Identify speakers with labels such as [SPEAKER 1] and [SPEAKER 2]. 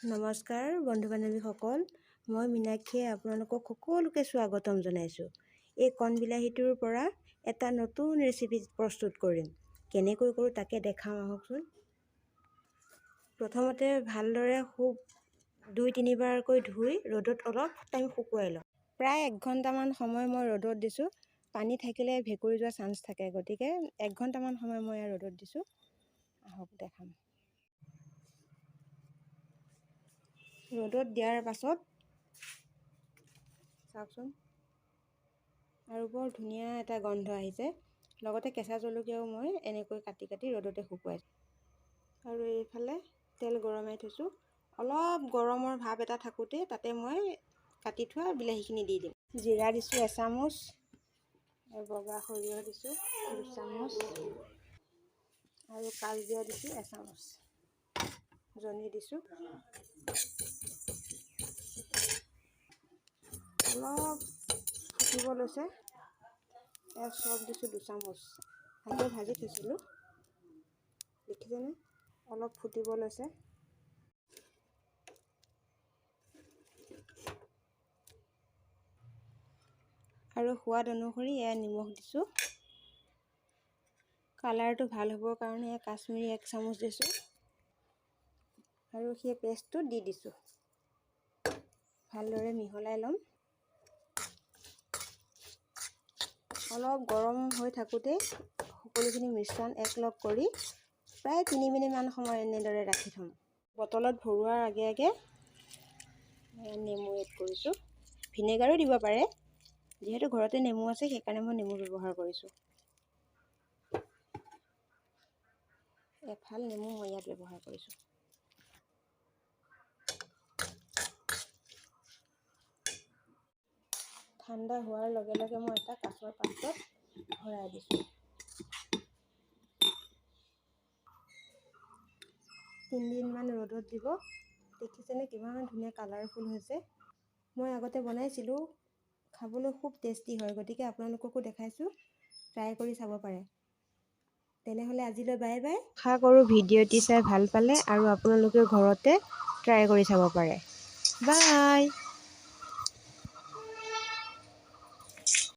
[SPEAKER 1] নমস্কাৰ বন্ধু বান্ধৱীসকল, মই মীনাক্ষীয়ে আপোনালোকক সকলোকে স্বাগতম জনাইছোঁ। এই কণ বিলাহীটোৰ পৰা এটা নতুন ৰেচিপি প্ৰস্তুত কৰিম। কেনেকৈ কৰোঁ তাকে দেখাম আহকচোন। প্ৰথমতে ভালদৰে খুব 2-3 বাৰকৈ ধুই ৰ'দত অলপ টাইম শুকুৱাই লওঁ। প্ৰায় 1 ঘণ্টামান সময় মই ৰ'দত দিছোঁ। পানী থাকিলে ভেঁকুৰি যোৱা চান্স থাকে, গতিকে 1 ঘণ্টামান সময় মই ৰ'দত দিছোঁ। আহক দেখাম। ৰ'দত দিয়াৰ পাছত চাওকচোন, আৰু বৰ ধুনীয়া এটা গন্ধ আহিছে। লগতে কেঁচা জলকীয়াও মই এনেকৈ কাটি কাটি ৰ'দতে শুকুৱাইছোঁ। আৰু এইফালে তেল গৰমাই থৈছোঁ। অলপ গৰমৰ ভাৱ এটা থাকোঁতে তাতে মই কাটি থোৱা বিলাহীখিনি দি দিম। জিৰা দিছোঁ 1 চামুচ, আৰু বগা সৰিয়হ দিছোঁ 2 চামুচ, আৰু কালজিৰা দিছোঁ 1 চামুচ, জনি দিছোঁ। অলপ ফুটিব লৈছে। চব দিছোঁ 2 চামুচ, ভালকৈ ভাজি থৈছিলোঁ, দেখিছেনে? অলপ ফুটিব লৈছে। আৰু সোৱাদ অনুসৰি নিমখ দিছোঁ। কালাৰটো ভাল হ'বৰ কাৰণে কাশ্মীৰী 1 চামুচ দিছোঁ, আৰু সেই পেষ্টটো দি দিছোঁ। ভালদৰে মিহলাই ল'ম। অলপ গৰম হৈ থাকোঁতে সকলোখিনি মিশ্ৰণ একলগ কৰি প্ৰায় 3 মিনিটমান সময় এনেদৰে ৰাখি থ'ম। বটলত ভৰোৱাৰ আগে আগে নেমু এড কৰিছোঁ। ভিনেগাৰো দিব পাৰে, যিহেতু ঘৰতে নেমু আছে সেইকাৰণে মই নেমু ব্যৱহাৰ কৰিছোঁ। এফাল নেমু মই ইয়াত ব্যৱহাৰ কৰিছোঁ। ঠাণ্ডা হোৱাৰ লগে লগে মই এটা কাঁচৰ পাত্ৰত ভৰাই দিছোঁ। 3 দিনমান ৰ'দত দিব। দেখিছেনে কিমান ধুনীয়া কালাৰফুল হৈছে। মই আগতে বনাইছিলোঁ, খাবলৈ খুব টেষ্টি হয়, গতিকে আপোনালোককো দেখাইছোঁ, ট্ৰাই কৰি চাব পাৰে। তেনেহ'লে আজিলৈ বাই বাই। আশা কৰোঁ ভিডিঅ'টি চাই ভাল পালে আৰু আপোনালোকে ঘৰতে ট্ৰাই কৰি চাব পাৰে। বাই।